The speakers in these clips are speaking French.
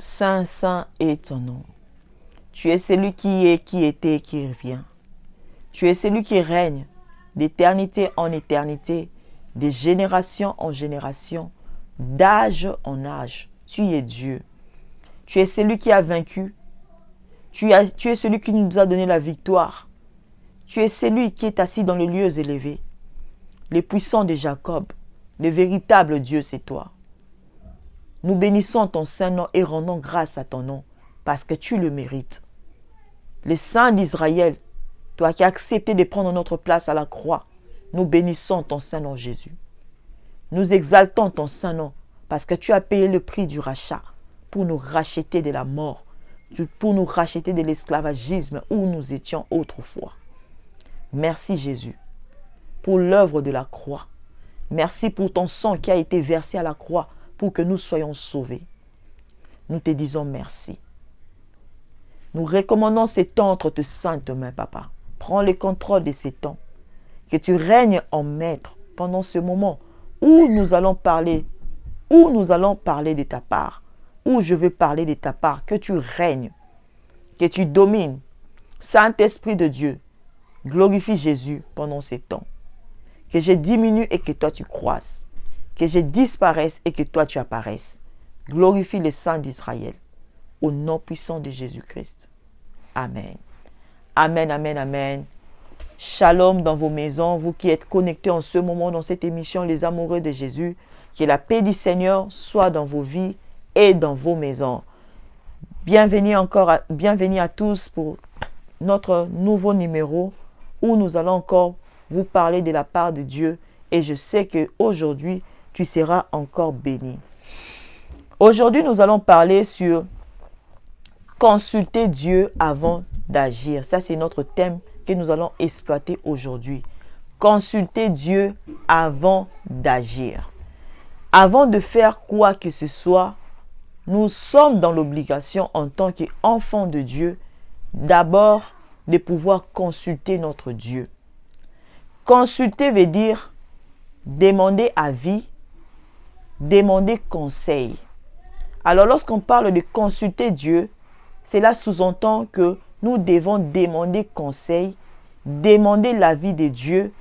Saint, saint est ton nom. Tu es celui qui est, qui était et qui revient. Tu es celui qui règne d'éternité en éternité, de génération en génération, d'âge en âge. Tu es Dieu. Tu es celui qui a vaincu. Tu es celui qui nous a donné la victoire. Tu es celui qui est assis dans les lieux élevés. Le puissant de Jacob, le véritable Dieu, c'est toi. Nous bénissons ton saint nom et rendons grâce à ton nom, parce que tu le mérites. Le Saint d'Israël, toi qui as accepté de prendre notre place à la croix, nous bénissons ton saint nom Jésus. Nous exaltons ton saint nom, parce que tu as payé le prix du rachat pour nous racheter de la mort, pour nous racheter de l'esclavagisme où nous étions autrefois. Merci Jésus pour l'œuvre de la croix. Merci pour ton sang qui a été versé à la croix pour que nous soyons sauvés. Nous te disons merci. Nous recommandons ces temps entre tes saintes mains, Papa. Prends le contrôle de ces temps. Que tu règnes en maître pendant ce moment où nous allons parler de ta part, où je veux parler de ta part. Que tu règnes, que tu domines. Saint-Esprit de Dieu, glorifie Jésus pendant ces temps. Que je diminue et que toi tu croisses. Que je disparaisse et que toi tu apparaisses. Glorifie le Saint d'Israël. Au nom puissant de Jésus-Christ. Amen. Amen, amen, amen. Shalom dans vos maisons, vous qui êtes connectés en ce moment dans cette émission, les amoureux de Jésus. Que la paix du Seigneur soit dans vos vies et dans vos maisons. Bienvenue à tous pour notre nouveau numéro où nous allons encore vous parler de la part de Dieu. Et je sais qu'aujourd'hui, tu seras encore béni. Aujourd'hui, nous allons parler sur consulter Dieu avant d'agir. Ça, c'est notre thème que nous allons exploiter aujourd'hui. Consulter Dieu avant d'agir. Avant de faire quoi que ce soit, nous sommes dans l'obligation en tant qu'enfants de Dieu, d'abord de pouvoir consulter notre Dieu. Consulter veut dire demander avis, demander conseil. Alors, lorsqu'on parle de consulter Dieu, cela sous-entend que nous devons demander conseil, demander l'avis de Dieu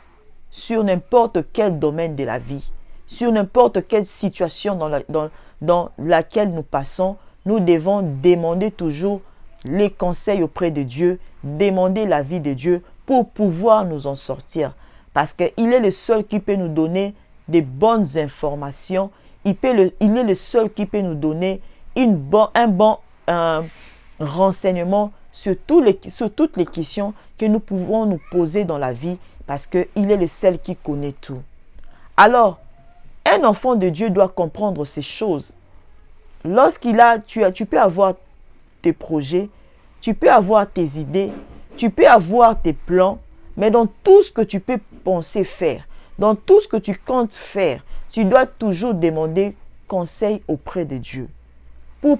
sur n'importe quel domaine de la vie, sur n'importe quelle situation dans laquelle nous passons. Nous devons demander toujours les conseils auprès de Dieu, demander l'avis de Dieu pour pouvoir nous en sortir. Parce qu'il est le seul qui peut nous donner des bonnes informations. Il est le seul qui peut nous donner un bon renseignement sur toutes les questions que nous pouvons nous poser dans la vie, parce qu'il est le seul qui connaît tout. Alors, un enfant de Dieu doit comprendre ces choses. Tu peux avoir tes projets, tu peux avoir tes idées, tu peux avoir tes plans, mais dans tout ce que tu peux penser faire, dans tout ce que tu comptes faire, tu dois toujours demander conseil auprès de Dieu pour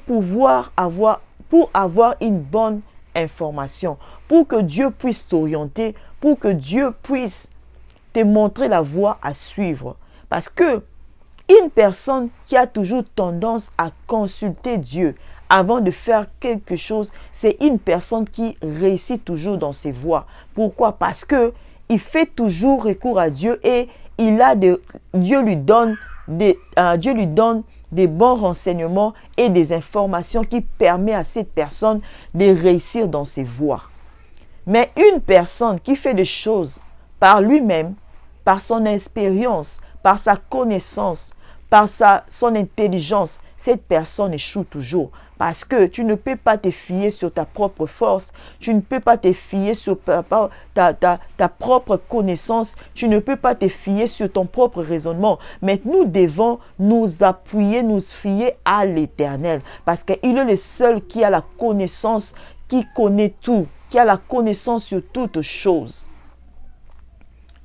avoir une bonne information, pour que Dieu puisse t'orienter, pour que Dieu puisse te montrer la voie à suivre. Parce que une personne qui a toujours tendance à consulter Dieu avant de faire quelque chose, c'est une personne qui réussit toujours dans ses voies. Pourquoi? Parce que il fait toujours recours à Dieu et Dieu lui donne des bons renseignements et des informations qui permettent à cette personne de réussir dans ses voies. Mais une personne qui fait des choses par lui-même, par son expérience, par sa connaissance, par son intelligence, cette personne échoue toujours. Parce que tu ne peux pas te fier sur ta propre force, tu ne peux pas te fier sur ta propre connaissance, tu ne peux pas te fier sur ton propre raisonnement. Mais nous devons nous appuyer, nous fier à l'Éternel. Parce qu'il est le seul qui a la connaissance, qui connaît tout, qui a la connaissance sur toutes choses.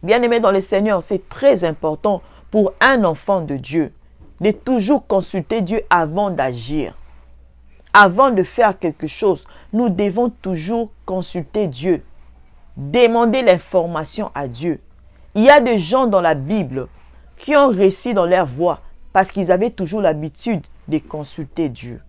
Bien-aimés dans le Seigneur, c'est très important pour un enfant de Dieu de toujours consulter Dieu avant d'agir. Avant de faire quelque chose, nous devons toujours consulter Dieu. Demander l'information à Dieu. Il y a des gens dans la Bible qui ont réussi dans leur voie parce qu'ils avaient toujours l'habitude de consulter Dieu.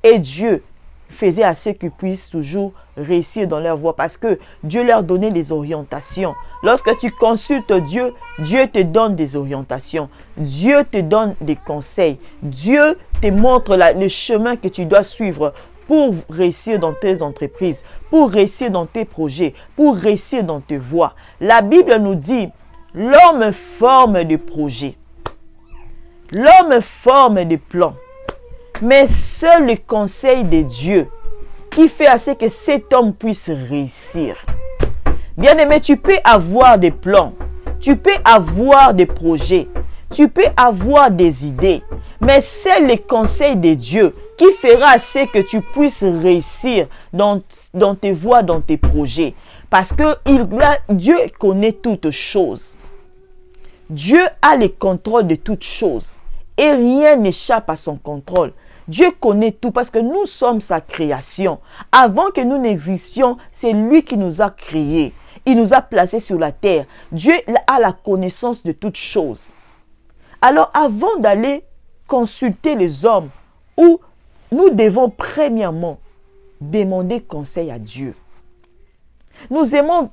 Et Dieu faisait à ceux qui puissent toujours réussir dans leur voie parce que Dieu leur donnait des orientations. Lorsque tu consultes Dieu, Dieu te donne des orientations. Dieu te donne des conseils. Dieu te montre le chemin que tu dois suivre pour réussir dans tes entreprises, pour réussir dans tes projets, pour réussir dans tes voies. La Bible nous dit, l'homme forme des projets, l'homme forme des plans, mais seul le conseil de Dieu qui fait assez que cet homme puisse réussir. Bien-aimé, tu peux avoir des plans, tu peux avoir des projets, tu peux avoir des idées, mais c'est le conseil de Dieu qui fera assez que tu puisses réussir dans tes voies, dans tes projets. Parce que Dieu connaît toutes choses. Dieu a le contrôle de toutes choses. Et rien n'échappe à son contrôle. Dieu connaît tout parce que nous sommes sa création. Avant que nous n'existions, c'est lui qui nous a créés. Il nous a placés sur la terre. Dieu a la connaissance de toutes choses. Alors avant d'aller consulter les hommes, où nous devons premièrement demander conseil à Dieu. Nous aimons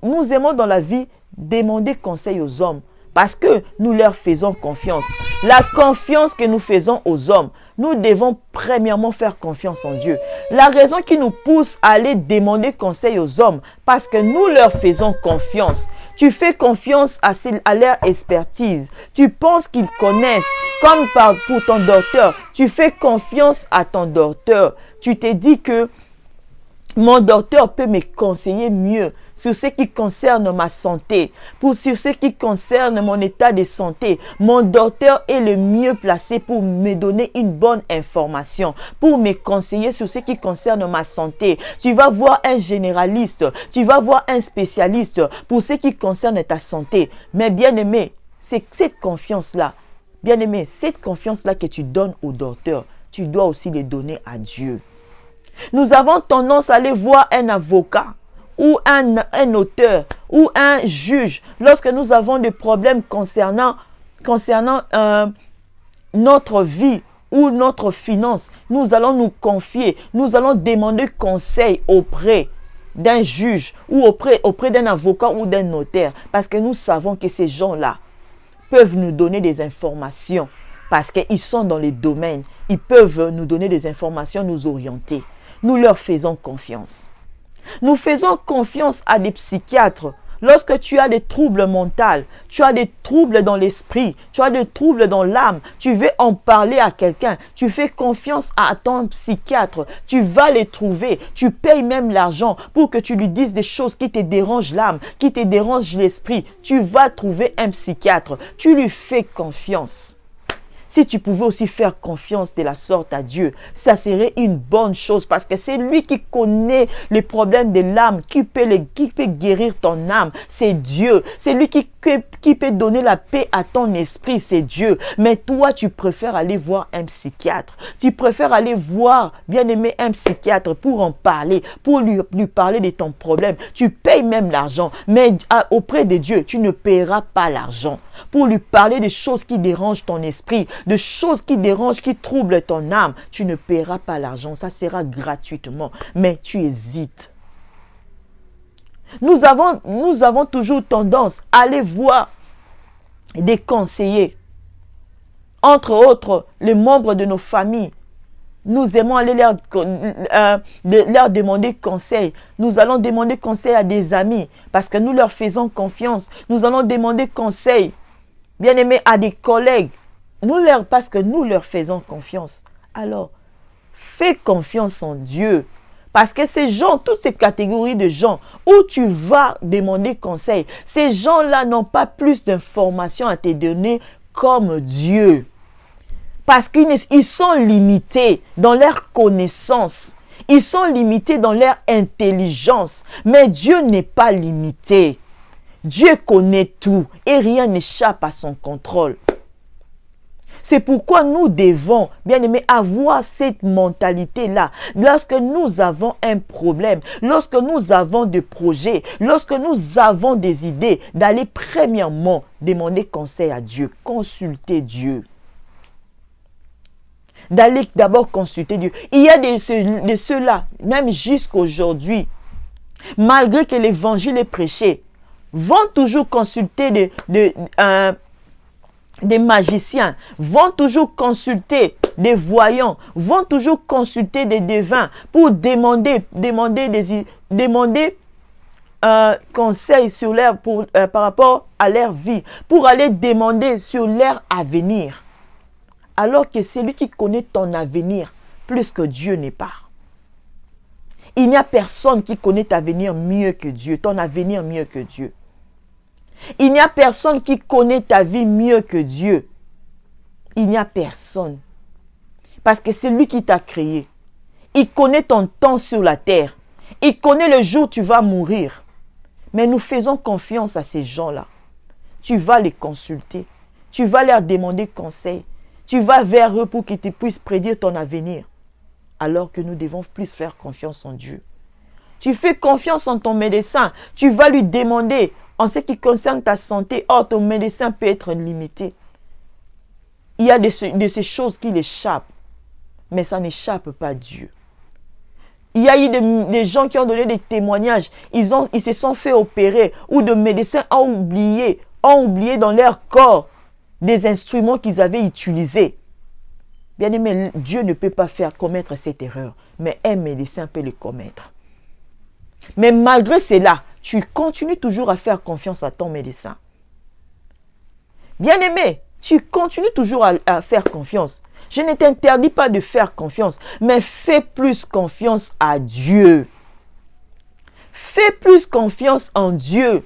dans la vie demander conseil aux hommes parce que nous leur faisons confiance. La confiance que nous faisons aux hommes, nous devons premièrement faire confiance en Dieu. La raison qui nous pousse à aller demander conseil aux hommes, parce que nous leur faisons confiance. Tu fais confiance à leur expertise. Tu penses qu'ils connaissent, comme pour ton docteur. Tu fais confiance à ton docteur. Tu te dis que mon docteur peut me conseiller mieux sur ce qui concerne ma santé, sur ce qui concerne mon état de santé. Mon docteur est le mieux placé pour me donner une bonne information, pour me conseiller sur ce qui concerne ma santé. Tu vas voir un généraliste, tu vas voir un spécialiste pour ce qui concerne ta santé. Mais bien aimé, c'est cette confiance-là, bien aimé, cette confiance-là que tu donnes au docteur, tu dois aussi les donner à Dieu. Nous avons tendance à aller voir un avocat ou un auteur ou un juge lorsque nous avons des problèmes concernant notre vie ou notre finance. Nous allons nous confier, nous allons demander conseil auprès d'un juge ou auprès d'un avocat ou d'un notaire parce que nous savons que ces gens-là peuvent nous donner des informations parce qu'ils sont dans les domaines. Ils peuvent nous donner des informations, nous orienter. Nous leur faisons confiance. Nous faisons confiance à des psychiatres. Lorsque tu as des troubles mentaux, tu as des troubles dans l'esprit, tu as des troubles dans l'âme, tu veux en parler à quelqu'un, tu fais confiance à ton psychiatre, tu vas les trouver, tu payes même l'argent pour que tu lui dises des choses qui te dérangent l'âme, qui te dérangent l'esprit. Tu vas trouver un psychiatre, tu lui fais confiance. Si tu pouvais aussi faire confiance de la sorte à Dieu, ça serait une bonne chose parce que c'est lui qui connaît les problèmes de l'âme, qui peut guérir ton âme, c'est Dieu. C'est lui qui peut donner la paix à ton esprit, c'est Dieu. Mais toi, tu préfères aller voir un psychiatre. Tu préfères aller voir, bien aimé, un psychiatre pour en parler, pour lui parler de ton problème. Tu payes même l'argent, mais auprès de Dieu, tu ne paieras pas l'argent. Pour lui parler des choses qui dérangent ton esprit, de choses qui dérangent, qui troublent ton âme, tu ne paieras pas l'argent, ça sera gratuitement, mais tu hésites. Nous avons toujours tendance à aller voir des conseillers, entre autres les membres de nos familles. Nous aimons aller leur demander conseil. Nous allons demander conseil à des amis parce que nous leur faisons confiance. Nous allons demander conseil, bien aimé, à des collègues. Parce que nous leur faisons confiance. Alors, fais confiance en Dieu. Parce que ces gens, toutes ces catégories de gens où tu vas demander conseil, ces gens-là n'ont pas plus d'informations à te donner comme Dieu. Parce qu'ils sont limités dans leur connaissance. Ils sont limités dans leur intelligence. Mais Dieu n'est pas limité. Dieu connaît tout et rien n'échappe à son contrôle. C'est pourquoi nous devons, bien aimé, avoir cette mentalité-là. Lorsque nous avons un problème, lorsque nous avons des projets, lorsque nous avons des idées, d'aller premièrement demander conseil à Dieu, consulter Dieu. d'aller d'abord consulter Dieu. Il y a de ceux-là, même jusqu'à aujourd'hui, malgré que l'évangile est prêché, vont toujours consulter des magiciens, vont toujours consulter des voyants, vont toujours consulter des devins pour demander conseil sur leur, par rapport à leur vie, pour aller demander sur leur avenir. Alors que c'est lui qui connaît ton avenir plus que Dieu n'est pas. Il n'y a personne qui connaît ton avenir mieux que Dieu, ton avenir mieux que Dieu. Il n'y a personne qui connaît ta vie mieux que Dieu. Il n'y a personne. Parce que c'est lui qui t'a créé. Il connaît ton temps sur la terre. Il connaît le jour où tu vas mourir. Mais nous faisons confiance à ces gens-là. Tu vas les consulter. Tu vas leur demander conseil. Tu vas vers eux pour qu'ils te puissent prédire ton avenir. Alors que nous devons plus faire confiance en Dieu. Tu fais confiance en ton médecin. Tu vas lui demander en ce qui concerne ta santé. Oh, ton médecin peut être limité. Il y a de ces choses qui l'échappent. Mais ça n'échappe pas à Dieu. Il y a eu des gens qui ont donné des témoignages. Ils se sont fait opérer. Ou de médecins ont oublié dans leur corps des instruments qu'ils avaient utilisés. Bien aimé, Dieu ne peut pas faire commettre cette erreur. Mais un médecin peut le commettre. Mais malgré cela, tu continues toujours à faire confiance à ton médecin. Bien aimé, tu continues toujours à faire confiance. Je ne t'interdis pas de faire confiance, mais fais plus confiance à Dieu. Fais plus confiance en Dieu.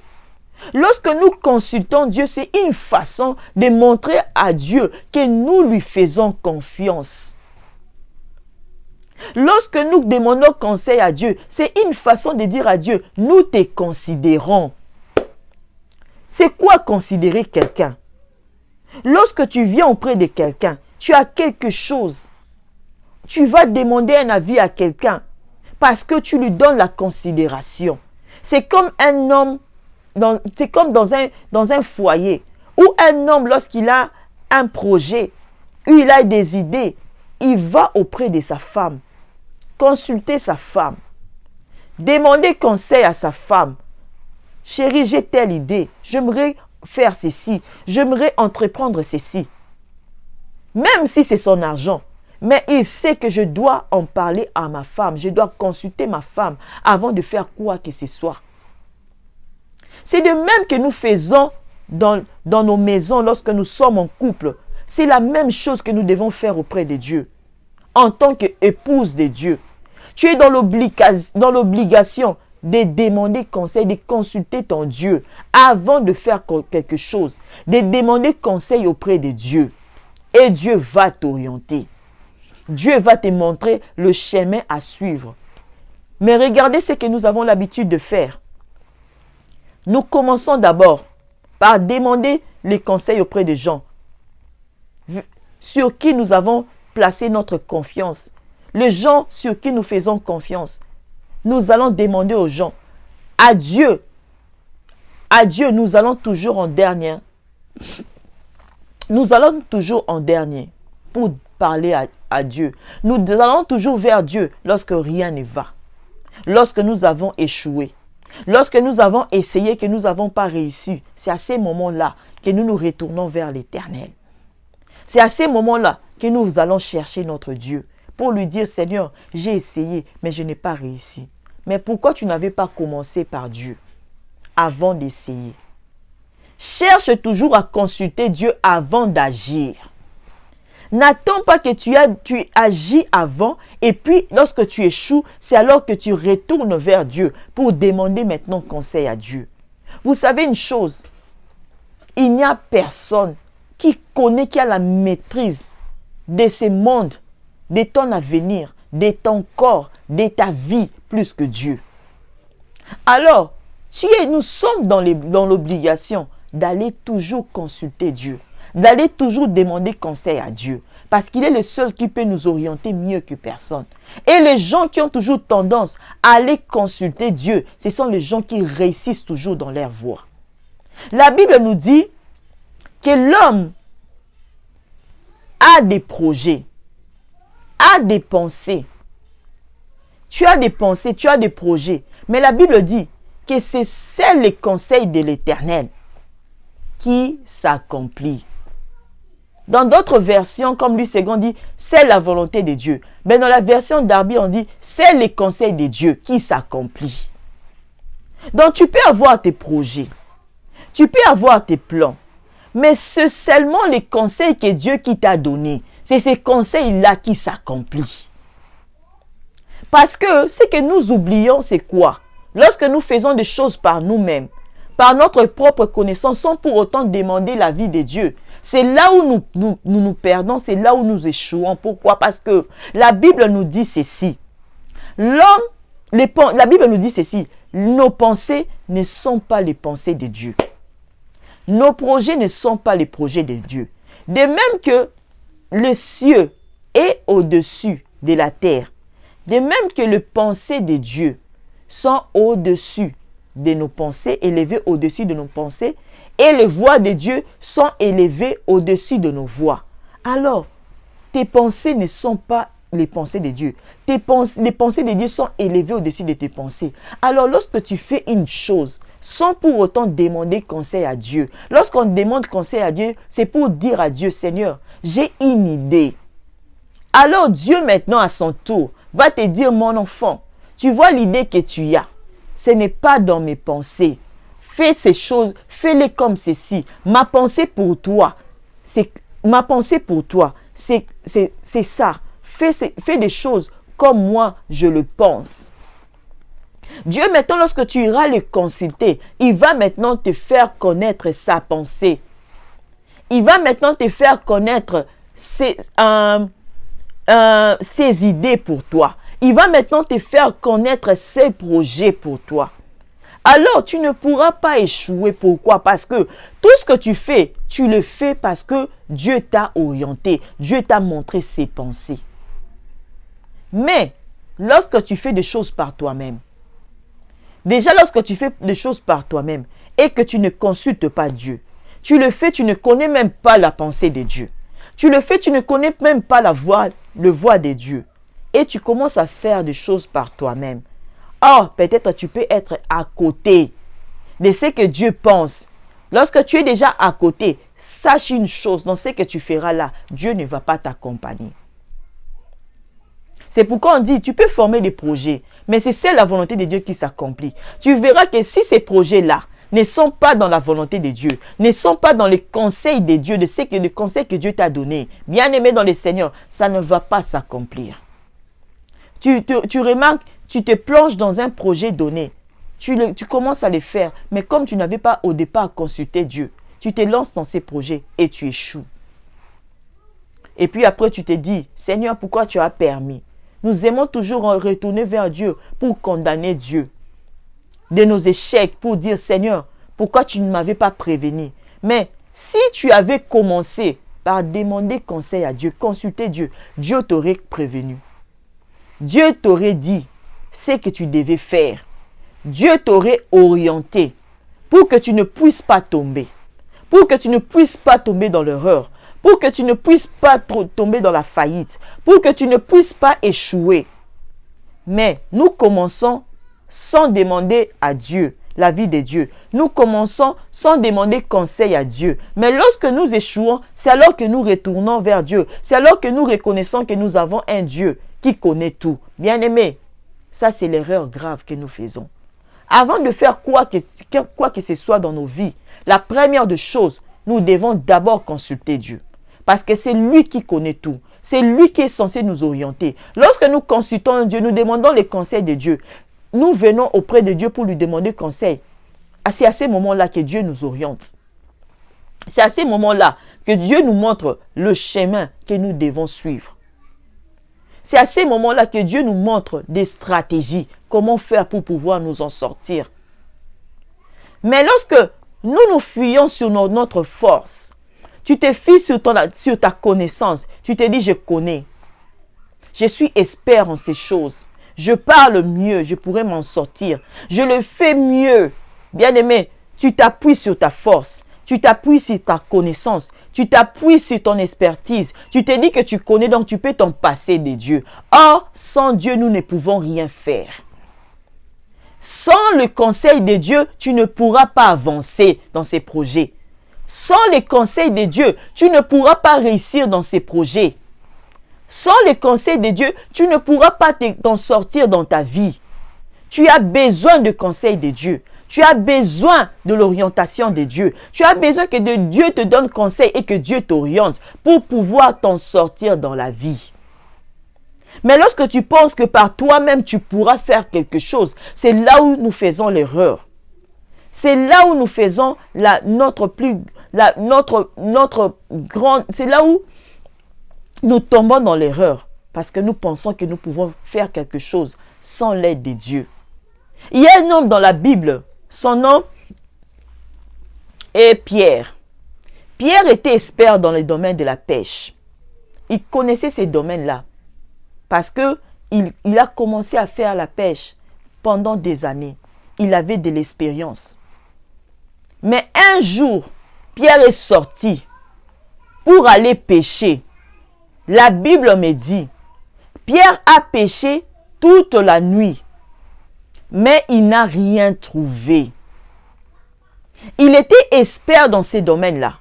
Lorsque nous consultons Dieu, c'est une façon de montrer à Dieu que nous lui faisons confiance. Lorsque nous demandons conseil à Dieu, c'est une façon de dire à Dieu, nous te considérons. C'est quoi considérer quelqu'un? Lorsque tu viens auprès de quelqu'un, tu as quelque chose. Tu vas demander un avis à quelqu'un parce que tu lui donnes la considération. C'est comme un homme, c'est comme dans un foyer où un homme, lorsqu'il a un projet, où il a des idées, il va auprès de sa femme, consulter sa femme, demander conseil à sa femme. Chérie, j'ai telle idée, j'aimerais faire ceci, j'aimerais entreprendre ceci. Même si c'est son argent, mais il sait que je dois en parler à ma femme, je dois consulter ma femme avant de faire quoi que ce soit. C'est de même que nous faisons dans nos maisons lorsque nous sommes en couple. C'est la même chose que nous devons faire auprès de Dieu. En tant qu'épouse de Dieu, tu es dans l'obligation de demander conseil, de consulter ton Dieu avant de faire quelque chose, de demander conseil auprès de Dieu. Et Dieu va t'orienter. Dieu va te montrer le chemin à suivre. Mais regardez ce que nous avons l'habitude de faire. Nous commençons d'abord par demander les conseils auprès des gens sur qui nous avons placé notre confiance. Les gens sur qui nous faisons confiance. Nous allons demander aux gens. À Dieu, nous allons toujours en dernier. Nous allons toujours en dernier pour parler à Dieu. Nous allons toujours vers Dieu lorsque rien ne va. Lorsque nous avons échoué. Lorsque nous avons essayé que nous n'avons pas réussi. C'est à ces moments-là que nous nous retournons vers l'Éternel. C'est à ces moments-là que nous allons chercher notre Dieu pour lui dire, Seigneur, j'ai essayé, mais je n'ai pas réussi. Mais pourquoi tu n'avais pas commencé par Dieu avant d'essayer? Cherche toujours à consulter Dieu avant d'agir. N'attends pas que tu agis avant et puis lorsque tu échoues, c'est alors que tu retournes vers Dieu pour demander maintenant conseil à Dieu. Vous savez une chose, il n'y a personne qui connaît, qui a la maîtrise de ce monde, de ton avenir, de ton corps, de ta vie plus que Dieu. Alors, nous sommes dans l'obligation d'aller toujours consulter Dieu, d'aller toujours demander conseil à Dieu, parce qu'il est le seul qui peut nous orienter mieux que personne. Et les gens qui ont toujours tendance à aller consulter Dieu, ce sont les gens qui réussissent toujours dans leur voie. La Bible nous dit que l'homme a des projets, as des pensées. Tu as des pensées, tu as des projets. Mais la Bible dit que c'est les conseils de l'Éternel qui s'accomplit. Dans d'autres versions, comme Louis II dit, c'est la volonté de Dieu. Mais dans la version d'Arby, on dit, c'est les conseils de Dieu qui s'accomplit. Donc tu peux avoir tes projets, tu peux avoir tes plans, mais c'est seulement les conseils que Dieu qui t'a donné. C'est ces conseils-là qui s'accomplissent. Parce que ce que nous oublions, c'est quoi? Lorsque nous faisons des choses par nous-mêmes, par notre propre connaissance, sans pour autant demander l'avis de Dieu, c'est là où nous perdons, c'est là où nous échouons. Pourquoi? Parce que la Bible nous dit ceci. La Bible nous dit ceci. Nos pensées ne sont pas les pensées de Dieu. Nos projets ne sont pas les projets de Dieu. De même que le ciel est au-dessus de la terre, de même que les pensées de Dieu sont au-dessus de nos pensées, élevées au-dessus de nos pensées, et les voix de Dieu sont élevées au-dessus de nos voix. Alors, tes pensées ne sont pas les pensées de Dieu. Les pensées de Dieu sont élevées au-dessus de tes pensées. Alors, lorsque tu fais une chose, sans pour autant demander conseil à Dieu, lorsqu'on demande conseil à Dieu, c'est pour dire à Dieu, Seigneur, j'ai une idée. Alors, Dieu maintenant, à son tour, va te dire, mon enfant, tu vois l'idée que tu as. Ce n'est pas dans mes pensées. Fais ces choses, fais-les comme ceci. Ma pensée pour toi, c'est ça. Fais des choses comme moi, je le pense. Dieu, maintenant, lorsque tu iras le consulter, il va maintenant te faire connaître sa pensée. Il va maintenant te faire connaître ses idées pour toi. Il va maintenant te faire connaître ses projets pour toi. Alors, tu ne pourras pas échouer. Pourquoi? Parce que tout ce que tu fais, tu le fais parce que Dieu t'a orienté. Dieu t'a montré ses pensées. Mais, lorsque tu fais des choses par toi-même, déjà lorsque tu fais des choses par toi-même et que tu ne consultes pas Dieu, tu le fais, tu ne connais même pas la pensée de Dieu. Tu le fais, tu ne connais même pas le voix de Dieu. Et tu commences à faire des choses par toi-même. Or, peut-être tu peux être à côté de ce que Dieu pense. Lorsque tu es déjà à côté, sache une chose, dans ce que tu feras là, Dieu ne va pas t'accompagner. C'est pourquoi on dit, tu peux former des projets, mais c'est la volonté de Dieu qui s'accomplit. Tu verras que si ces projets-là ne sont pas dans la volonté de Dieu, ne sont pas dans les conseils de Dieu, les conseils que Dieu t'a donnés, bien aimé dans le Seigneur, ça ne va pas s'accomplir. Tu remarques, tu te plonges dans un projet donné, tu commences à le faire, mais comme tu n'avais pas au départ consulté Dieu, tu te lances dans ces projets et tu échoues. Et puis après tu te dis, Seigneur, pourquoi tu as permis? Nous aimons toujours retourner vers Dieu pour condamner Dieu de nos échecs, pour dire, Seigneur, pourquoi tu ne m'avais pas prévenu? Mais si tu avais commencé par demander conseil à Dieu, consulter Dieu, Dieu t'aurait prévenu. Dieu t'aurait dit ce que tu devais faire. Dieu t'aurait orienté pour que tu ne puisses pas tomber. Pour que tu ne puisses pas tomber dans l'erreur. Pour que tu ne puisses pas tomber dans la faillite. Pour que tu ne puisses pas échouer. Mais nous commençons sans demander à Dieu l'avis de Dieu. Nous commençons sans demander conseil à Dieu. Mais lorsque nous échouons, c'est alors que nous retournons vers Dieu. C'est alors que nous reconnaissons que nous avons un Dieu qui connaît tout. Bien-aimé, ça c'est l'erreur grave que nous faisons. Avant de faire quoi que ce soit dans nos vies, la première des choses, nous devons d'abord consulter Dieu. Parce que c'est lui qui connaît tout. C'est lui qui est censé nous orienter. Lorsque nous consultons Dieu, nous demandons les conseils de Dieu. Nous venons auprès de Dieu pour lui demander conseil. C'est à ces moments-là que Dieu nous oriente. C'est à ces moments-là que Dieu nous montre le chemin que nous devons suivre. C'est à ces moments-là que Dieu nous montre des stratégies, comment faire pour pouvoir nous en sortir. Mais lorsque nous fuyons sur notre force, tu te fies sur ta connaissance, tu te dis je connais, je suis expert en ces choses, je parle mieux, je pourrais m'en sortir, je le fais mieux. Bien-aimé, tu t'appuies sur ta force, Tu t'appuies sur ta connaissance. Tu t'appuies sur ton expertise. Tu te dis que tu connais, donc tu peux t'en passer de Dieu. Or, sans Dieu, nous ne pouvons rien faire. Sans le conseil de Dieu, tu ne pourras pas avancer dans ces projets. Sans le conseil de Dieu, tu ne pourras pas réussir dans ces projets. Sans le conseil de Dieu, tu ne pourras pas t'en sortir dans ta vie. Tu as besoin de conseil de Dieu. Tu as besoin de l'orientation de Dieu. Tu as besoin que Dieu te donne conseil et que Dieu t'oriente pour pouvoir t'en sortir dans la vie. Mais lorsque tu penses que par toi-même tu pourras faire quelque chose, c'est là où nous faisons l'erreur. C'est là où nous faisons c'est là où nous tombons dans l'erreur. Parce que nous pensons que nous pouvons faire quelque chose sans l'aide de Dieu. Il y a un homme dans la Bible, son nom est Pierre. Pierre était expert dans le domaine de la pêche. Il connaissait ces domaines-là. Parce qu'il a commencé à faire la pêche pendant des années. Il avait de l'expérience. Mais un jour, Pierre est sorti pour aller pêcher. La Bible me dit, Pierre a pêché toute la nuit, mais il n'a rien trouvé. Il était expert dans ces domaines-là,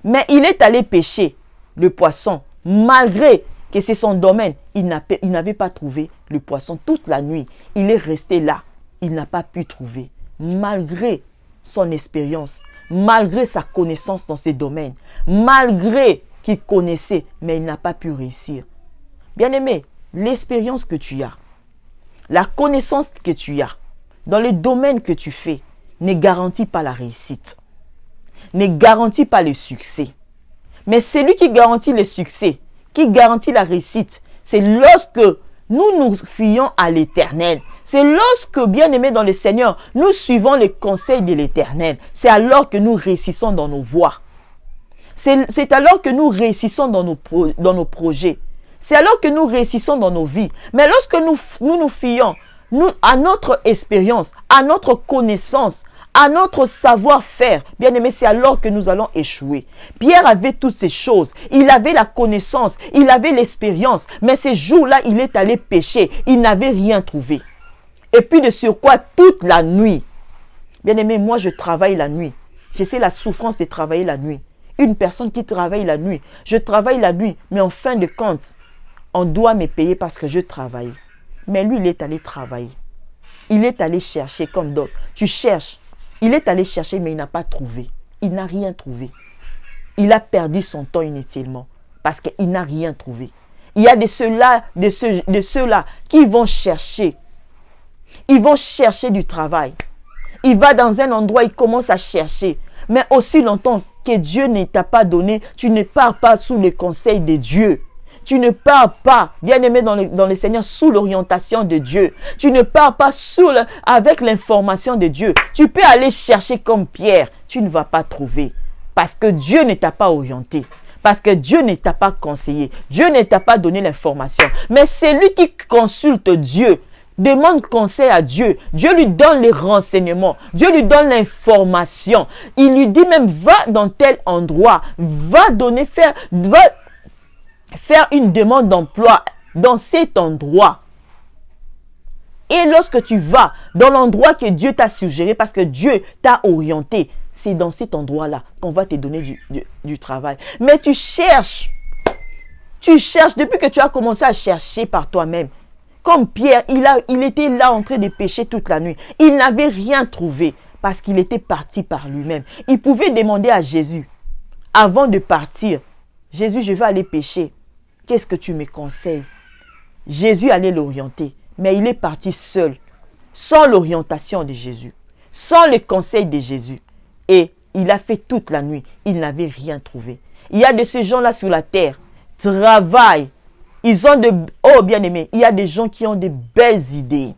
mais il est allé pêcher le poisson, malgré que c'est son domaine. Il n'avait pas trouvé le poisson toute la nuit. Il est resté là. Il n'a pas pu trouver, malgré son expérience, malgré sa connaissance dans ces domaines, malgré qu'il connaissait, mais il n'a pas pu réussir. Bien-aimé, l'expérience que tu as, la connaissance que tu as, dans le domaine que tu fais, ne garantit pas la réussite, ne garantit pas le succès. Mais celui qui garantit le succès, qui garantit la réussite, c'est lorsque nous nous fions à l'Éternel. C'est lorsque, bien-aimés dans le Seigneur, nous suivons les conseils de l'Éternel. C'est alors que nous réussissons dans nos voies. C'est alors que nous réussissons dans nos projets. C'est alors que nous réussissons dans nos vies. Mais lorsque nous fions à notre expérience, à notre connaissance, à notre savoir-faire, bien aimé, c'est alors que nous allons échouer. Pierre avait toutes ces choses. Il avait la connaissance, il avait l'expérience. Mais ces jours-là, il est allé pêcher. Il n'avait rien trouvé. Et puis de surcroît, toute la nuit. Bien aimé, moi je travaille la nuit. Je sais la souffrance de travailler la nuit. Une personne qui travaille la nuit. Je travaille la nuit, mais en fin de compte, on doit me payer parce que je travaille. Mais lui, il est allé travailler. Il est allé chercher comme d'autres. Tu cherches. Il est allé chercher, mais il n'a pas trouvé. Il n'a rien trouvé. Il a perdu son temps inutilement parce qu'il n'a rien trouvé. Il y a de ceux-là qui vont chercher. Ils vont chercher du travail. Il va dans un endroit, il commence à chercher. Mais aussi longtemps que Dieu ne t'a pas donné, tu ne pars pas sous le conseil de Dieu. Tu ne pars pas, bien-aimé dans le Seigneur, sous l'orientation de Dieu. Tu ne pars pas avec l'information de Dieu. Tu peux aller chercher comme Pierre. Tu ne vas pas trouver. Parce que Dieu ne t'a pas orienté. Parce que Dieu ne t'a pas conseillé. Dieu ne t'a pas donné l'information. Mais c'est lui qui consulte Dieu. Demande conseil à Dieu. Dieu lui donne les renseignements. Dieu lui donne l'information. Il lui dit même, va dans tel endroit. Va faire une demande d'emploi dans cet endroit. Et lorsque tu vas dans l'endroit que Dieu t'a suggéré, parce que Dieu t'a orienté, c'est dans cet endroit-là qu'on va te donner du travail. Mais tu cherches. Tu cherches depuis que tu as commencé à chercher par toi-même. Comme Pierre, il était là en train de pêcher toute la nuit. Il n'avait rien trouvé parce qu'il était parti par lui-même. Il pouvait demander à Jésus, avant de partir, Jésus, je vais aller pêcher. Qu'est-ce que tu me conseilles? Jésus allait l'orienter, mais il est parti seul, sans l'orientation de Jésus, sans le conseil de Jésus. Et il a fait toute la nuit. Il n'avait rien trouvé. Il y a de ces gens-là sur la terre, travaillent. Ils ont bien-aimés, il y a des gens qui ont de belles idées.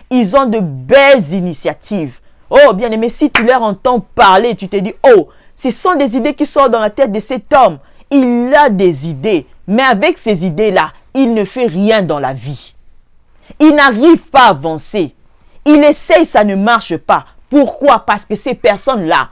Ils ont de belles initiatives. Oh, bien-aimé, si tu leur entends parler, tu te dis, oh, ce sont des idées qui sortent dans la tête de cet homme. Il a des idées, mais avec ces idées-là, il ne fait rien dans la vie. Il n'arrive pas à avancer. Il essaye, ça ne marche pas. Pourquoi? Parce que ces personnes-là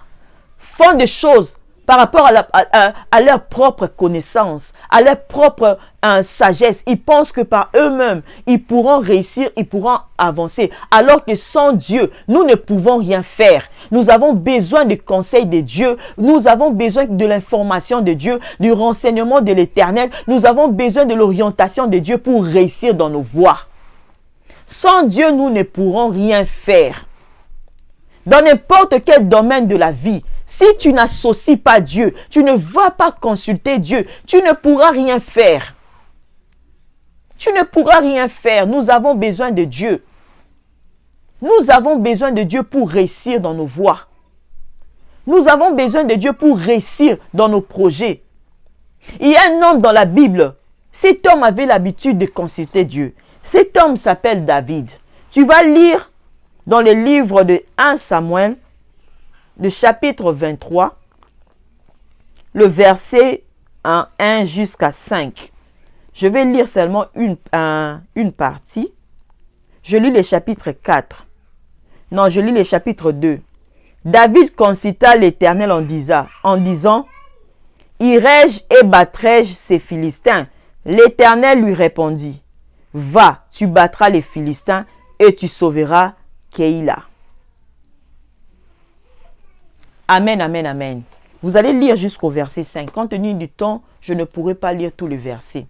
font des choses par rapport à leur propre connaissance, à leur propre sagesse. Ils pensent que par eux-mêmes, ils pourront réussir, ils pourront avancer. Alors que sans Dieu, nous ne pouvons rien faire. Nous avons besoin du conseil de Dieu. Nous avons besoin de l'information de Dieu, du renseignement de l'Éternel. Nous avons besoin de l'orientation de Dieu pour réussir dans nos voies. Sans Dieu, nous ne pourrons rien faire. Dans n'importe quel domaine de la vie, si tu n'associes pas Dieu, tu ne vas pas consulter Dieu, tu ne pourras rien faire. Tu ne pourras rien faire. Nous avons besoin de Dieu. Nous avons besoin de Dieu pour réussir dans nos voies. Nous avons besoin de Dieu pour réussir dans nos projets. Il y a un homme dans la Bible. Cet homme avait l'habitude de consulter Dieu. Cet homme s'appelle David. Tu vas lire dans le livre de 1 Samuel, le chapitre 23, le verset 1 jusqu'à 5. Je vais lire seulement une partie. Je lis le chapitre 4. Non, je lis le chapitre 2. David consulta l'Éternel en disant, irai-je et battrai-je ces Philistins? L'Éternel lui répondit, va, tu battras les Philistins et tu sauveras Keïla. Amen, amen, amen. Vous allez lire jusqu'au verset 5. Compte tenu du temps, je ne pourrai pas lire tous les versets.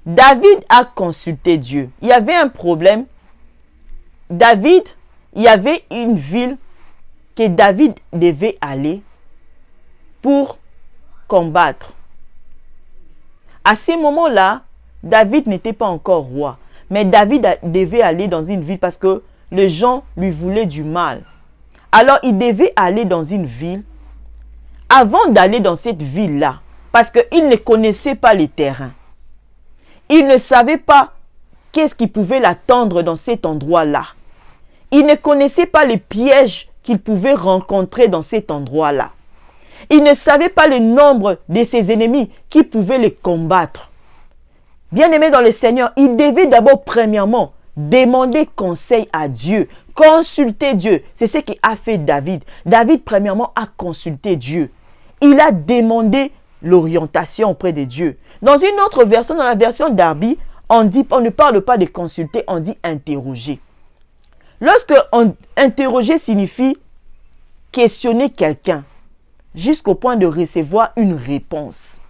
David a consulté Dieu. Il y avait un problème. Il y avait une ville que David devait aller pour combattre. À ce moment-là, David n'était pas encore roi. Mais David devait aller dans une ville parce que les gens lui voulaient du mal. Alors, il devait aller dans une ville. Avant d'aller dans cette ville-là, parce qu'il ne connaissait pas les terrains, il ne savait pas qu'est-ce qui pouvait l'attendre dans cet endroit-là. Il ne connaissait pas les pièges qu'il pouvait rencontrer dans cet endroit-là. Il ne savait pas le nombre de ses ennemis qui pouvaient les combattre. Bien-aimé dans le Seigneur, il devait d'abord, premièrement, demander conseil à Dieu, consulter Dieu. C'est ce qu'a fait David. David, premièrement, a consulté Dieu. Il a demandé l'orientation auprès de Dieu. Dans une autre version, dans la version d'Arby, on ne parle pas de consulter, on dit interroger. Lorsque interroger signifie questionner quelqu'un jusqu'au point de recevoir une réponse.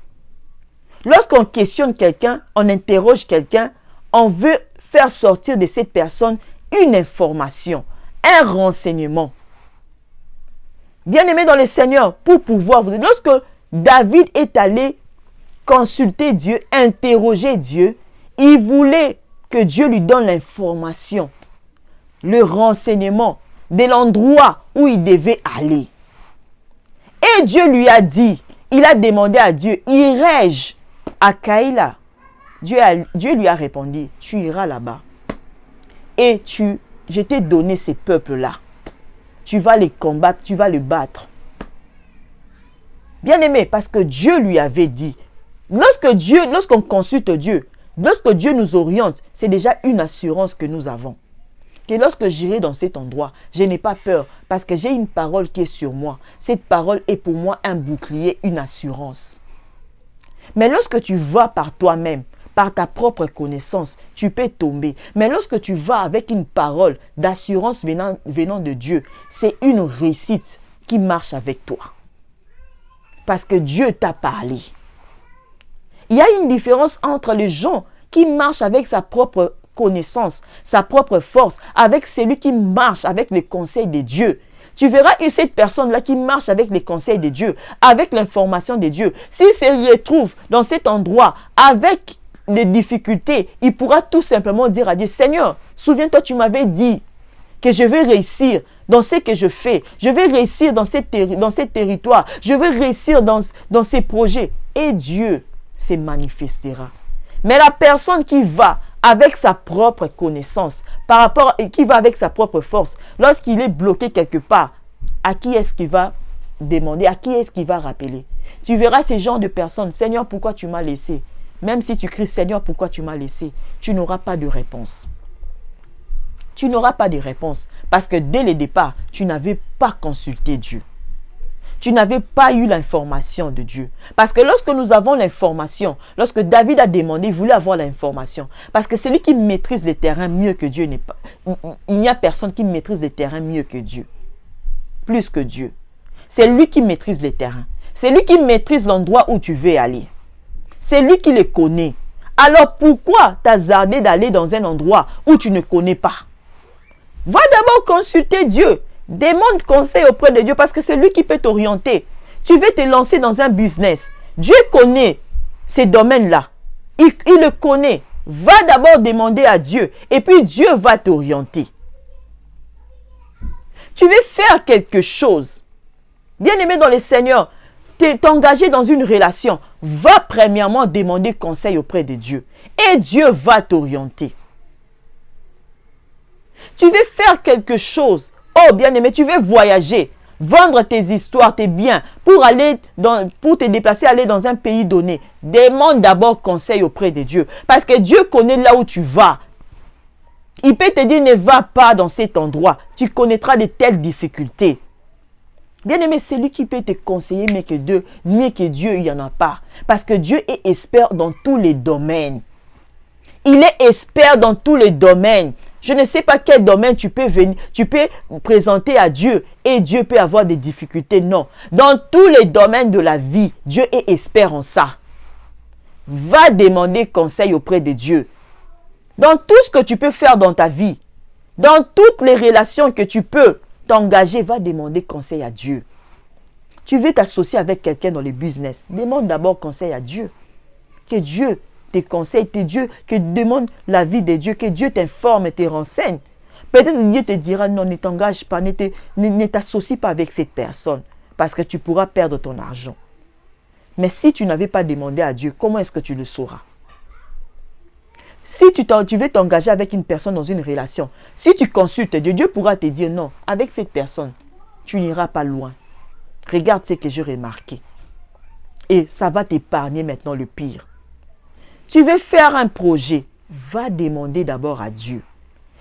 Lorsqu'on questionne quelqu'un, on interroge quelqu'un, on veut faire sortir de cette personne une information, un renseignement. Bien-aimé dans le Seigneur, pour pouvoir vous... Lorsque David est allé consulter Dieu, interroger Dieu, il voulait que Dieu lui donne l'information, le renseignement de l'endroit où il devait aller. Et Dieu lui a dit, il a demandé à Dieu, irai-je à Keïla? Dieu lui a répondu, tu iras là-bas. Et je t'ai donné ces peuples-là. Tu vas les combattre, tu vas les battre. Bien-aimé, parce que Dieu lui avait dit, lorsqu'on consulte Dieu, lorsque Dieu nous oriente, c'est déjà une assurance que nous avons. Que lorsque j'irai dans cet endroit, je n'ai pas peur parce que j'ai une parole qui est sur moi. Cette parole est pour moi un bouclier, une assurance. Mais lorsque tu vas par toi-même, par ta propre connaissance, tu peux tomber. Mais lorsque tu vas avec une parole d'assurance venant de Dieu, c'est une réussite qui marche avec toi. Parce que Dieu t'a parlé. Il y a une différence entre les gens qui marchent avec sa propre connaissance, sa propre force, avec celui qui marche avec les conseils de Dieu. Tu verras cette personne-là qui marche avec les conseils de Dieu, avec l'information de Dieu. S'il se retrouve dans cet endroit avec des difficultés, il pourra tout simplement dire à Dieu, Seigneur, souviens-toi, tu m'avais dit que je vais réussir dans ce que je fais. Je vais réussir dans ces territoires. Je vais réussir dans ces projets. Et Dieu se manifestera. Mais la personne qui va avec sa propre connaissance, qui va avec sa propre force, lorsqu'il est bloqué quelque part, à qui est-ce qu'il va demander, à qui est-ce qu'il va rappeler? Tu verras ces genres de personnes, Seigneur, pourquoi tu m'as laissé? Même si tu cries, Seigneur, pourquoi tu m'as laissé? Tu n'auras pas de réponse. Tu n'auras pas de réponse parce que dès le départ, tu n'avais pas consulté Dieu. Tu n'avais pas eu l'information de Dieu. Parce que lorsque nous avons l'information, lorsque David a demandé, il voulait avoir l'information. Parce que c'est lui qui maîtrise les terrains mieux que Dieu n'est pas. Il n'y a personne qui maîtrise les terrains mieux que Dieu. Plus que Dieu. C'est lui qui maîtrise les terrains. C'est lui qui maîtrise l'endroit où tu veux aller. C'est lui qui les connaît. Alors pourquoi t'hasarder d'aller dans un endroit où tu ne connais pas? Va d'abord consulter Dieu. Demande conseil auprès de Dieu parce que c'est lui qui peut t'orienter. Tu veux te lancer dans un business. Dieu connaît ces domaines-là. Il le connaît. Va d'abord demander à Dieu et puis Dieu va t'orienter. Tu veux faire quelque chose. Bien-aimé dans le Seigneur, t'engager dans une relation. Va premièrement demander conseil auprès de Dieu et Dieu va t'orienter. Tu veux faire quelque chose. Oh, bien-aimé, tu veux voyager, vendre tes histoires, tes biens, pour te déplacer, aller dans un pays donné. Demande d'abord conseil auprès de Dieu. Parce que Dieu connaît là où tu vas. Il peut te dire, ne va pas dans cet endroit. Tu connaîtras de telles difficultés. Bien-aimé, c'est lui qui peut te conseiller, mais que Dieu, il n'y en a pas. Parce que Dieu est expert dans tous les domaines. Il est expert dans tous les domaines. Je ne sais pas quel domaine tu peux présenter à Dieu et Dieu peut avoir des difficultés. Non. Dans tous les domaines de la vie, Dieu est expert en ça. Va demander conseil auprès de Dieu. Dans tout ce que tu peux faire dans ta vie, dans toutes les relations que tu peux t'engager, va demander conseil à Dieu. Tu veux t'associer avec quelqu'un dans le business, demande d'abord conseil à Dieu. Que Dieu tes conseils, que demande la vie de Dieu, que Dieu t'informe et te renseigne. Peut-être Dieu te dira non, ne t'engage pas, ne t'associe pas avec cette personne parce que tu pourras perdre ton argent. Mais si tu n'avais pas demandé à Dieu, comment est-ce que tu le sauras? Si tu veux t'engager avec une personne dans une relation, si tu consultes Dieu, Dieu pourra te dire non, avec cette personne, tu n'iras pas loin. Regarde ce que j'ai remarqué. Et ça va t'épargner maintenant le pire. Tu veux faire un projet, va demander d'abord à Dieu.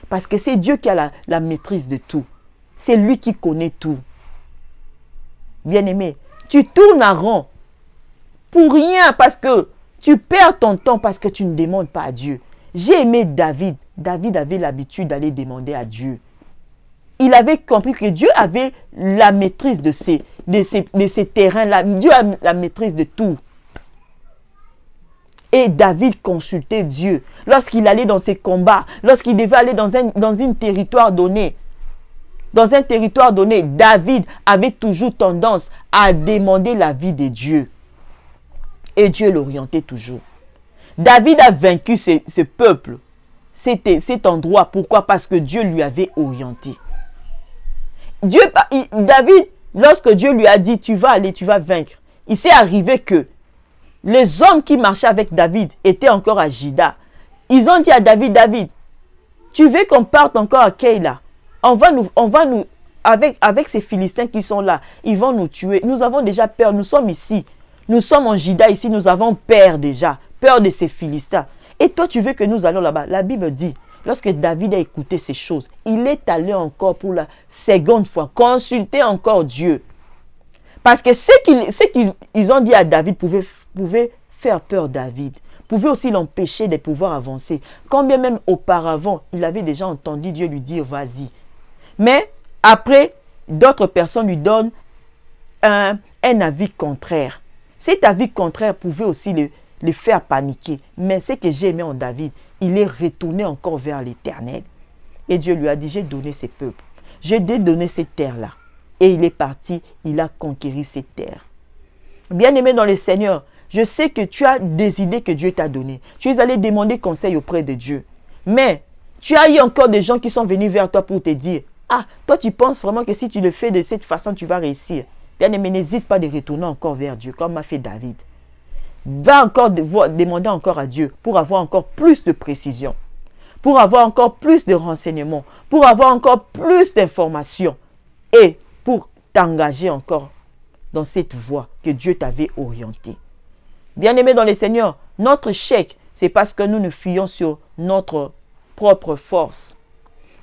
Parce que c'est Dieu qui a la maîtrise de tout. C'est lui qui connaît tout. Bien-aimé, tu tournes en rond pour rien parce que tu perds ton temps parce que tu ne demandes pas à Dieu. J'ai aimé David. David avait l'habitude d'aller demander à Dieu. Il avait compris que Dieu avait la maîtrise de ces terrains-là. Dieu a la maîtrise de tout. Et David consultait Dieu lorsqu'il allait dans ses combats, lorsqu'il devait aller dans un territoire donné. Dans un territoire donné, David avait toujours tendance à demander l'avis de Dieu. Et Dieu l'orientait toujours. David a vaincu ce peuple, cet endroit. Pourquoi? Parce que Dieu lui avait orienté. David, lorsque Dieu lui a dit, tu vas aller, tu vas vaincre, il s'est arrivé que les hommes qui marchaient avec David étaient encore à Juda. Ils ont dit à David, David, tu veux qu'on parte encore à Keïla? Avec ces Philistins qui sont là, ils vont nous tuer. Nous avons déjà peur, nous sommes ici. Nous sommes en Juda ici, nous avons peur déjà. Peur de ces Philistins. Et toi, tu veux que nous allons là-bas? La Bible dit, lorsque David a écouté ces choses, il est allé encore pour la seconde fois, consulter encore Dieu. Parce que ce qu'ils ont dit à David pouvait faire peur David, pouvait aussi l'empêcher de pouvoir avancer. Quand bien même auparavant, il avait déjà entendu Dieu lui dire vas-y. Mais après, d'autres personnes lui donnent un avis contraire. Cet avis contraire pouvait aussi le faire paniquer. Mais ce que j'ai aimé en David, il est retourné encore vers l'Éternel. Et Dieu lui a dit, j'ai donné ces peuples, j'ai donné cette terre-là. Et il est parti, il a conquéri cette terre. Bien-aimé dans le Seigneur, je sais que tu as des idées que Dieu t'a données. Tu es allé demander conseil auprès de Dieu. Mais tu as eu encore des gens qui sont venus vers toi pour te dire, ah, toi tu penses vraiment que si tu le fais de cette façon, tu vas réussir. Bien-aimé, n'hésite pas de retourner encore vers Dieu, comme a fait David. Va encore demander encore à Dieu pour avoir encore plus de précision, pour avoir encore plus de renseignements, pour avoir encore plus d'informations et pour t'engager encore dans cette voie que Dieu t'avait orientée. Bien-aimé dans le Seigneur, notre chèque, c'est parce que nous nous fions sur notre propre force.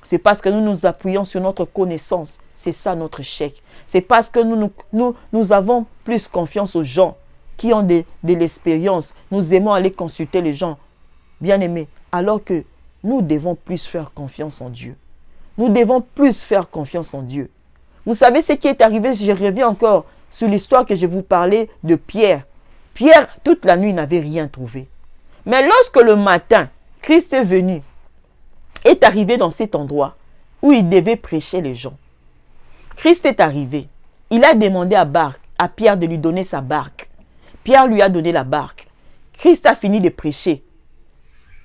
C'est parce que nous nous appuyons sur notre connaissance. C'est ça notre chèque. C'est parce que nous avons plus confiance aux gens qui ont de l'expérience. Nous aimons aller consulter les gens, bien aimés. Alors que nous devons plus faire confiance en Dieu. Nous devons plus faire confiance en Dieu. Vous savez ce qui est arrivé, je reviens encore sur l'histoire que je vous parlais de Pierre. Pierre, toute la nuit, n'avait rien trouvé. Mais lorsque le matin, Christ est venu, est arrivé dans cet endroit où il devait prêcher les gens. Christ est arrivé. Il a demandé à Pierre de lui donner sa barque. Pierre lui a donné la barque. Christ a fini de prêcher.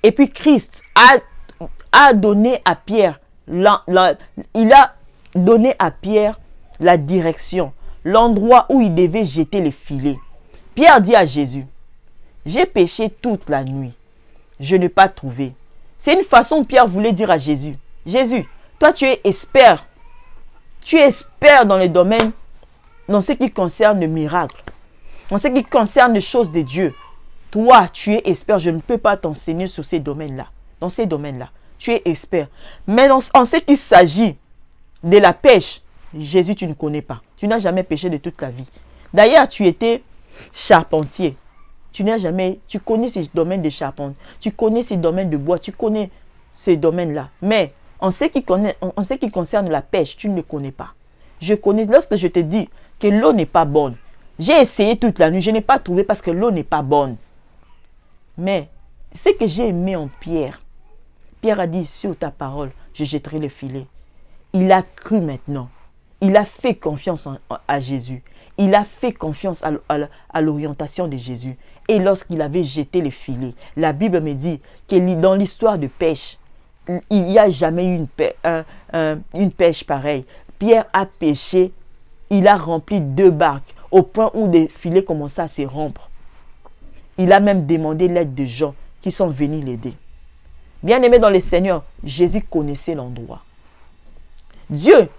Et puis Christ a donné à Pierre, il a donné à Pierre la direction, l'endroit où il devait jeter les filets. Pierre dit à Jésus, j'ai péché toute la nuit. Je n'ai pas trouvé. C'est une façon Pierre voulait dire à Jésus, Jésus, toi tu es expert. Tu es expert dans les domaines, dans ce qui concerne le miracle, dans ce qui concerne les choses de Dieu. Toi, tu es expert. Je ne peux pas t'enseigner sur ces domaines-là. Dans ces domaines-là, tu es expert. Mais en ce qui s'agit de la pêche, Jésus, tu ne connais pas. Tu n'as jamais pêché de toute ta vie. D'ailleurs, tu étais charpentier. Tu connais ces domaines de charpente. Tu connais ces domaines de bois. Tu connais ces domaines-là. Mais en ce qui concerne la pêche, tu ne le connais pas. Je connais, lorsque je te dis que l'eau n'est pas bonne, j'ai essayé toute la nuit, je n'ai pas trouvé parce que l'eau n'est pas bonne. Mais ce que j'ai aimé en Pierre, Pierre a dit, sur ta parole, je jetterai le filet. Il a cru maintenant. Il a fait confiance à Jésus. Il a fait confiance à l'orientation de Jésus. Et lorsqu'il avait jeté le filet, la Bible me dit que dans l'histoire de pêche, il n'y a jamais eu une pêche pareille. Pierre a pêché, il a rempli 2 barques au point où les filets commençaient à se rompre. Il a même demandé l'aide de gens qui sont venus l'aider. Bien-aimé dans le Seigneur, Jésus connaissait l'endroit. Dieu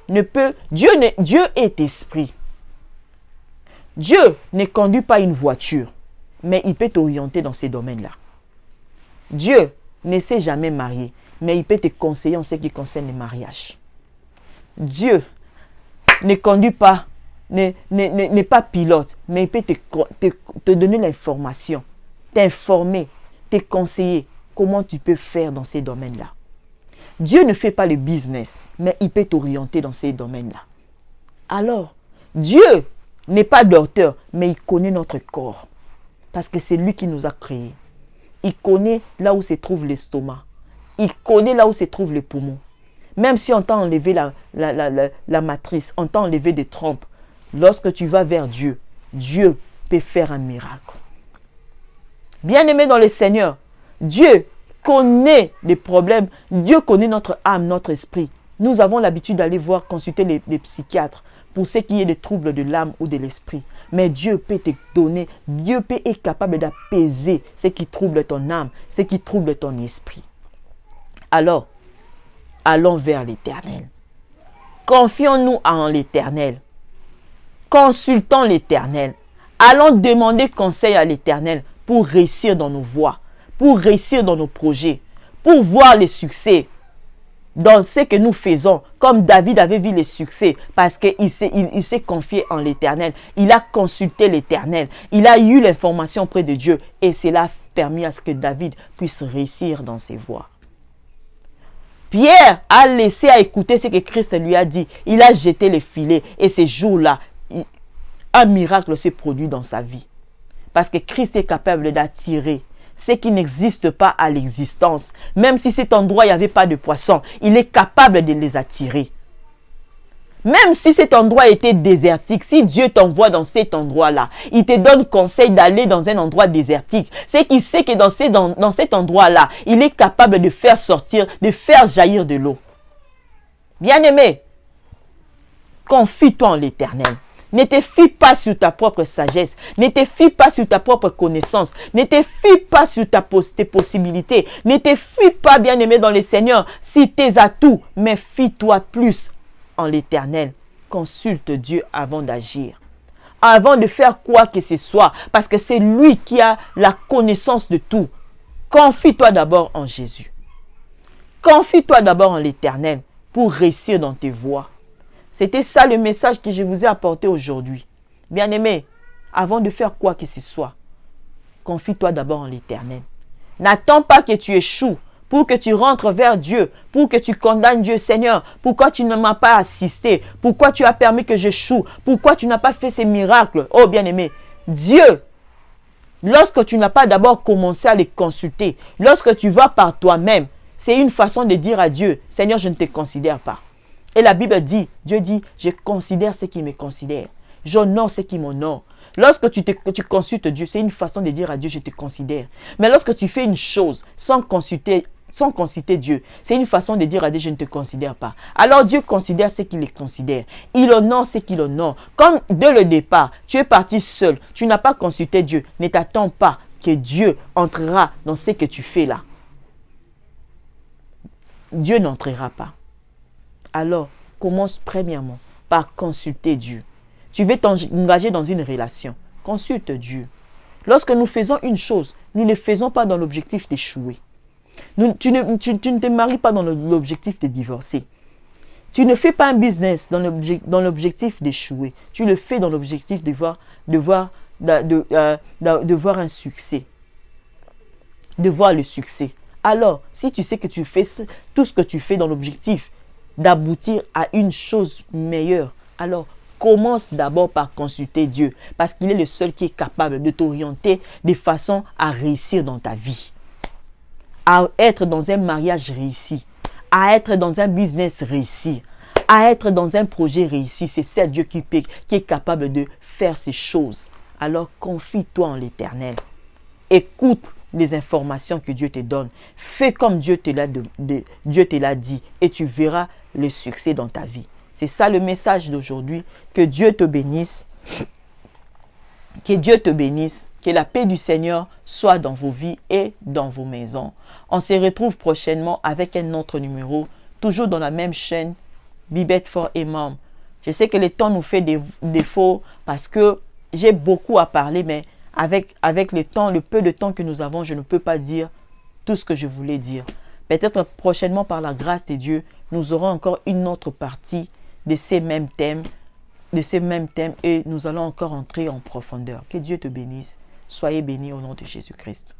est esprit. Dieu ne conduit pas une voiture, mais il peut t'orienter dans ces domaines-là. Dieu ne s'est jamais marié, mais il peut te conseiller en ce qui concerne le mariage. Dieu ne conduit pas, n'est pas pilote, mais il peut te donner l'information, t'informer, te conseiller comment tu peux faire dans ces domaines-là. Dieu ne fait pas le business, mais il peut t'orienter dans ces domaines-là. Alors, Dieu n'est pas docteur, mais il connaît notre corps. Parce que c'est lui qui nous a créés. Il connaît là où se trouve l'estomac. Il connaît là où se trouve les poumons. Même si on t'a enlevé la matrice, on t'a enlevé des trompes, lorsque tu vas vers Dieu, Dieu peut faire un miracle. Bien-aimé dans le Seigneur, Dieu connaît les problèmes, Dieu connaît notre âme, notre esprit. Nous avons l'habitude d'aller consulter les psychiatres pour ce qui est des troubles de l'âme ou de l'esprit. Mais Dieu peut te donner, Dieu est capable d'apaiser ce qui trouble ton âme, ce qui trouble ton esprit. Alors, allons vers l'Éternel. Confions-nous en l'Éternel. Consultons l'Éternel. Allons demander conseil à l'Éternel pour réussir dans nos voies, pour réussir dans nos projets, pour voir les succès dans ce que nous faisons, comme David avait vu les succès, parce qu'il s'est confié en l'Éternel. Il a consulté l'Éternel. Il a eu l'information auprès de Dieu et cela a permis à ce que David puisse réussir dans ses voies. Pierre a laissé à écouter ce que Christ lui a dit. Il a jeté les filets et ces jours-là, un miracle s'est produit dans sa vie. Parce que Christ est capable d'attirer ce qui n'existe pas à l'existence. Même si cet endroit, il n'y avait pas de poissons, il est capable de les attirer. Même si cet endroit était désertique, si Dieu t'envoie dans cet endroit-là, il te donne conseil d'aller dans un endroit désertique. C'est qu'il sait que dans cet endroit-là, il est capable de faire sortir, de faire jaillir de l'eau. Bien-aimé, confie-toi en l'Éternel. Ne te fie pas sur ta propre sagesse. Ne te fie pas sur ta propre connaissance. Ne te fie pas sur tes possibilités. Ne te fie pas, bien-aimé dans le Seigneur, si tes atouts, mais fie-toi plus en l'Éternel. Consulte Dieu avant d'agir. Avant de faire quoi que ce soit. Parce que c'est lui qui a la connaissance de tout. Confie-toi d'abord en Jésus. Confie-toi d'abord en l'Éternel. pour réussir dans tes voies. C'était ça le message que je vous ai apporté aujourd'hui. Bien-aimé, avant de faire quoi que ce soit, confie-toi d'abord en l'Éternel. N'attends pas que tu échoues pour que tu rentres vers Dieu, pour que tu condamnes Dieu. Seigneur, pourquoi tu ne m'as pas assisté? Pourquoi tu as permis que j'échoue? Pourquoi tu n'as pas fait ces miracles? Oh bien-aimé, Dieu, lorsque tu n'as pas d'abord commencé à les consulter, lorsque tu vas par toi-même, c'est une façon de dire à Dieu, Seigneur, je ne te considère pas. Et la Bible dit, Dieu dit, je considère ceux qui me considèrent. J'honore ceux qui m'honorent. Lorsque tu consultes Dieu, c'est une façon de dire à Dieu, je te considère. Mais lorsque tu fais une chose sans consulter Dieu, c'est une façon de dire à Dieu, je ne te considère pas. Alors Dieu considère ceux qui les considèrent. Il honore ceux qui l'honorent. Comme dès le départ, tu es parti seul, tu n'as pas consulté Dieu, ne t'attends pas que Dieu entrera dans ce que tu fais là. Dieu n'entrera pas. Alors, commence premièrement par consulter Dieu. Tu veux t'engager dans une relation, consulte Dieu. Lorsque nous faisons une chose, nous ne le faisons pas dans l'objectif d'échouer. Tu ne te maries pas dans l'objectif de divorcer. Tu ne fais pas un business dans l'objectif d'échouer. Tu le fais dans l'objectif de voir un succès. De voir le succès. Alors, si tu sais que tu fais tout ce que tu fais dans l'objectif d'aboutir à une chose meilleure, alors commence d'abord par consulter Dieu, parce qu'il est le seul qui est capable de t'orienter de façon à réussir dans ta vie, à être dans un mariage réussi, à être dans un business réussi, à être dans un projet réussi. C'est seul Dieu qui est capable de faire ces choses. Alors confie-toi en l'Éternel. Écoute les informations que Dieu te donne. Fais comme Dieu te l'a dit et tu verras le succès dans ta vie. C'est ça le message d'aujourd'hui. Que Dieu te bénisse. Que Dieu te bénisse. Que la paix du Seigneur soit dans vos vies et dans vos maisons. On se retrouve prochainement avec un autre numéro, toujours dans la même chaîne, Bibette for Imam. Je sais que le temps nous fait défaut parce que j'ai beaucoup à parler, mais avec le temps, le peu de temps que nous avons, je ne peux pas dire tout ce que je voulais dire. Peut-être prochainement, par la grâce de Dieu, nous aurons encore une autre partie de ces mêmes thèmes, et nous allons encore entrer en profondeur. Que Dieu te bénisse. Soyez bénis au nom de Jésus-Christ.